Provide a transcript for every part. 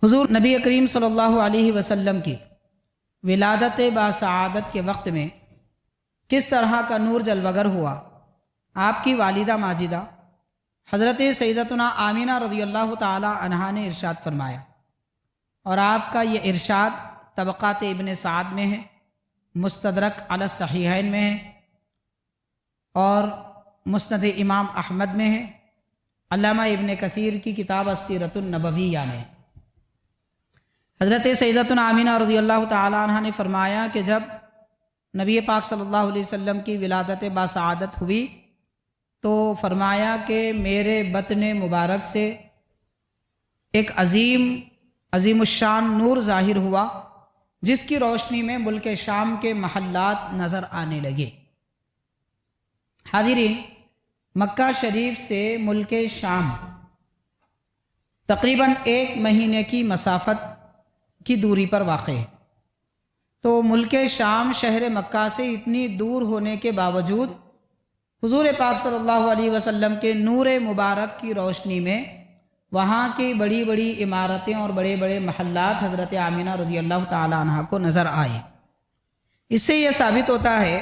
حضور نبی کریم صلی اللہ علیہ وسلم کی ولادت باسعادت کے وقت میں کس طرح کا نور جلوگر ہوا، آپ کی والدہ ماجدہ حضرت سیدتنا آمینہ رضی اللہ تعالی عنہا نے ارشاد فرمایا، اور آپ کا یہ ارشاد طبقات ابن سعد میں ہے، مستدرک علی الصحیحین میں ہے اور مسند امام احمد میں ہے، علامہ ابن کثیر کی کتاب السیرۃ النبویہ میں۔ حضرت سیدتنا آمینہ رضی اللہ تعالی عنہ نے فرمایا کہ جب نبی پاک صلی اللہ علیہ وسلم کی ولادت باسعادت ہوئی تو فرمایا کہ میرے بطن مبارک سے ایک عظیم الشان نور ظاہر ہوا، جس کی روشنی میں ملک شام کے محلات نظر آنے لگے۔ حاضرین، مکہ شریف سے ملک شام تقریباً 1 مہینے کی مسافت کی دوری پر واقع ہے، تو ملک شام شہر مکہ سے اتنی دور ہونے کے باوجود حضور پاک صلی اللہ علیہ وسلم کے نور مبارک کی روشنی میں وہاں کی بڑی بڑی عمارتیں اور بڑے بڑے محلات حضرت آمینہ رضی اللہ تعالی عنہ کو نظر آئے۔ اس سے یہ ثابت ہوتا ہے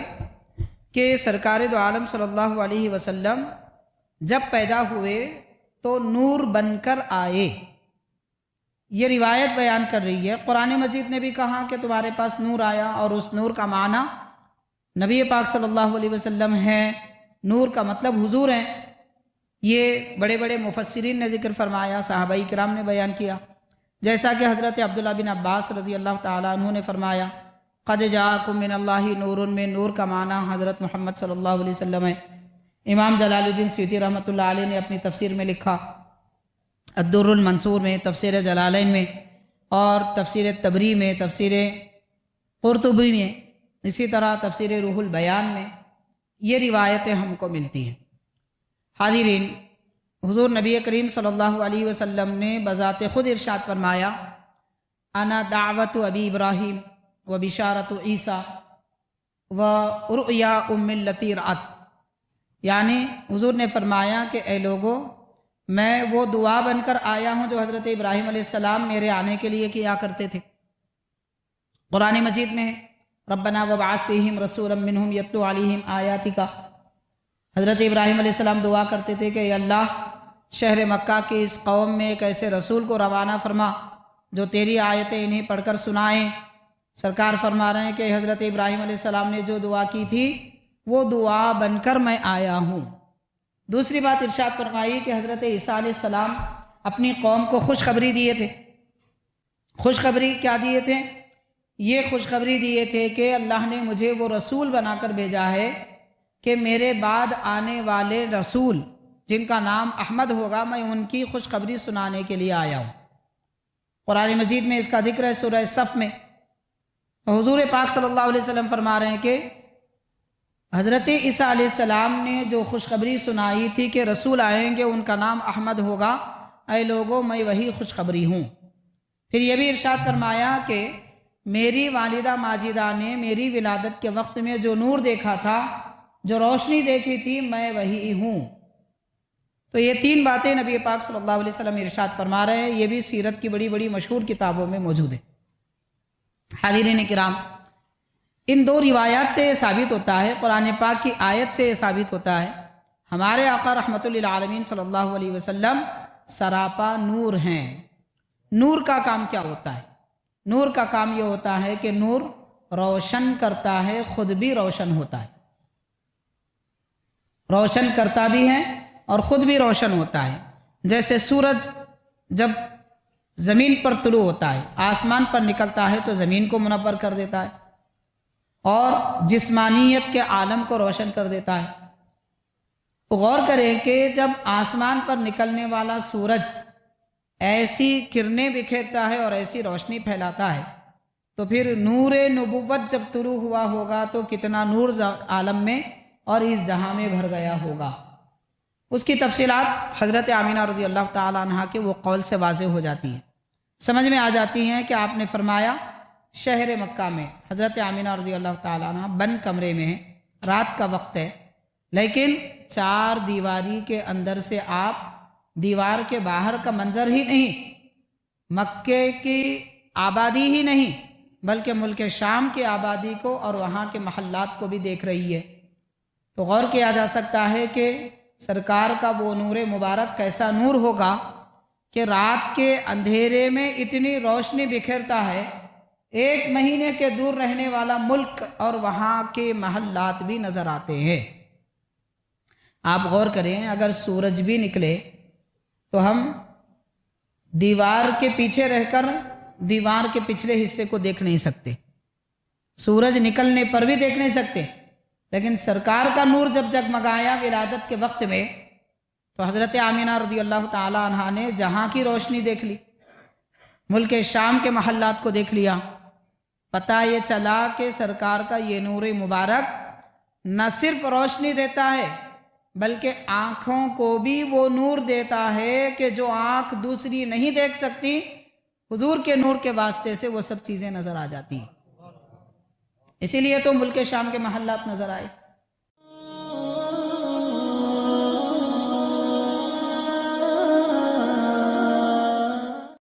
کہ سرکار دو عالم صلی اللہ علیہ وسلم جب پیدا ہوئے تو نور بن کر آئے۔ یہ روایت بیان کر رہی ہے، قرآن مجید نے بھی کہا کہ تمہارے پاس نور آیا، اور اس نور کا معنی نبی پاک صلی اللہ علیہ وسلم ہے، نور کا مطلب حضور ہیں۔ یہ بڑے بڑے مفسرین نے ذکر فرمایا، صحابہ کرام نے بیان کیا، جیسا کہ حضرت عبداللہ بن عباس رضی اللہ تعالیٰ عنہ نے فرمایا، قد جاءکم من اللہ نور، میں نور کا معنی حضرت محمد صلی اللہ علیہ وسلم ہے۔ امام جلال الدین سیوطی رحمۃ اللہ علیہ نے اپنی تفسیر میں لکھا، الدر المنصور میں، تفسیر جلالین میں، اور تفسیر تبری میں، تفسیر قرطبی میں، اسی طرح تفسیر روح البیان میں یہ روایتیں ہم کو ملتی ہیں۔ حاضرین، حضور نبی کریم صلی اللہ علیہ وسلم نے بذات خود ارشاد فرمایا، انا دعوت ابی ابراہیم و بشارت عیسیٰ و رؤیا ام التی رأت، یعنی حضور نے فرمایا کہ اے لوگو، میں وہ دعا بن کر آیا ہوں جو حضرت ابراہیم علیہ السلام میرے آنے کے لیے کیا کرتے تھے۔ قرآن مجید میں ربنا وابعث فیہم رسولا منہم یتلو علیہم آیاتک، حضرت ابراہیم علیہ السلام دعا کرتے تھے کہ اے اللہ، شہر مکہ کی اس قوم میں ایک ایسے رسول کو روانہ فرما جو تیری آیتیں انہیں پڑھ کر سنائیں۔ سرکار فرما رہے ہیں کہ حضرت ابراہیم علیہ السلام نے جو دعا کی تھی وہ دعا بن کر میں آیا ہوں۔ دوسری بات ارشاد فرمائی کہ حضرت عیسیٰ علیہ السلام اپنی قوم کو خوشخبری دیے تھے۔ خوشخبری کیا دیے تھے؟ یہ خوشخبری دیے تھے کہ اللہ نے مجھے وہ رسول بنا کر بھیجا ہے کہ میرے بعد آنے والے رسول جن کا نام احمد ہوگا، میں ان کی خوشخبری سنانے کے لیے آیا ہوں۔ قرآن مجید میں اس کا ذکر ہے سورہ صف میں۔ حضور پاک صلی اللہ علیہ وسلم فرما رہے ہیں کہ حضرت عیسیٰ علیہ السلام نے جو خوشخبری سنائی تھی کہ رسول آئیں گے، ان کا نام احمد ہوگا، اے لوگوں میں وہی خوشخبری ہوں۔ پھر یہ بھی ارشاد فرمایا کہ میری والدہ ماجدہ نے میری ولادت کے وقت میں جو نور دیکھا تھا، جو روشنی دیکھی تھی، میں وہی ہوں۔ تو یہ 3 باتیں نبی پاک صلی اللہ علیہ وسلم ارشاد فرما رہے ہیں، یہ بھی سیرت کی بڑی بڑی مشہور کتابوں میں موجود ہے۔ حاضرین کرام، ان 2 روایات سے یہ ثابت ہوتا ہے، قرآن پاک کی آیت سے یہ ثابت ہوتا ہے، ہمارے آقا رحمت للعالمین صلی اللہ علیہ وسلم سراپا نور ہیں۔ نور کا کام کیا ہوتا ہے؟ نور کا کام یہ ہوتا ہے کہ نور روشن کرتا ہے، خود بھی روشن ہوتا ہے، روشن کرتا بھی ہے اور خود بھی روشن ہوتا ہے۔ جیسے سورج جب زمین پر طلوع ہوتا ہے، آسمان پر نکلتا ہے تو زمین کو منور کر دیتا ہے اور جسمانیت کے عالم کو روشن کر دیتا ہے۔ تو غور کریں کہ جب آسمان پر نکلنے والا سورج ایسی کرنیں بکھیرتا ہے اور ایسی روشنی پھیلاتا ہے، تو پھر نور نبوت جب طلوع ہوا ہوگا تو کتنا نور عالم میں اور اس جہاں میں بھر گیا ہوگا۔ اس کی تفصیلات حضرت آمینہ رضی اللہ تعالی عنہ کے وہ قول سے واضح ہو جاتی ہیں، سمجھ میں آ جاتی ہیں کہ آپ نے فرمایا شہر مکہ میں حضرت آمینہ رضی اللہ تعالی عنہ بند کمرے میں ہیں، رات کا وقت ہے، لیکن 4 دیواری کے اندر سے آپ دیوار کے باہر کا منظر ہی نہیں، مکے کی آبادی ہی نہیں بلکہ ملک شام کی آبادی کو اور وہاں کے محلات کو بھی دیکھ رہی ہے۔ تو غور کیا جا سکتا ہے کہ سرکار کا وہ نور مبارک کیسا نور ہوگا کہ رات کے اندھیرے میں اتنی روشنی بکھیرتا ہے، 1 مہینے کے دور رہنے والا ملک اور وہاں کے محلات بھی نظر آتے ہیں۔ آپ غور کریں، اگر سورج بھی نکلے تو ہم دیوار کے پیچھے رہ کر دیوار کے پچھلے حصے کو دیکھ نہیں سکتے، سورج نکلنے پر بھی دیکھ نہیں سکتے، لیکن سرکار کا نور جب جگمگایا ولادت کے وقت میں تو حضرت آمینہ رضی اللہ تعالی عنہا نے جہاں کی روشنی دیکھ لی، ملک شام کے محلات کو دیکھ لیا۔ پتہ یہ چلا کہ سرکار کا یہ نور مبارک نہ صرف روشنی دیتا ہے بلکہ آنکھوں کو بھی وہ نور دیتا ہے کہ جو آنکھ دوسری نہیں دیکھ سکتی، حضور کے نور کے واسطے سے وہ سب چیزیں نظر آ جاتی ہیں۔ اسی لیے تو ملک شام کے محلات نظر آئے۔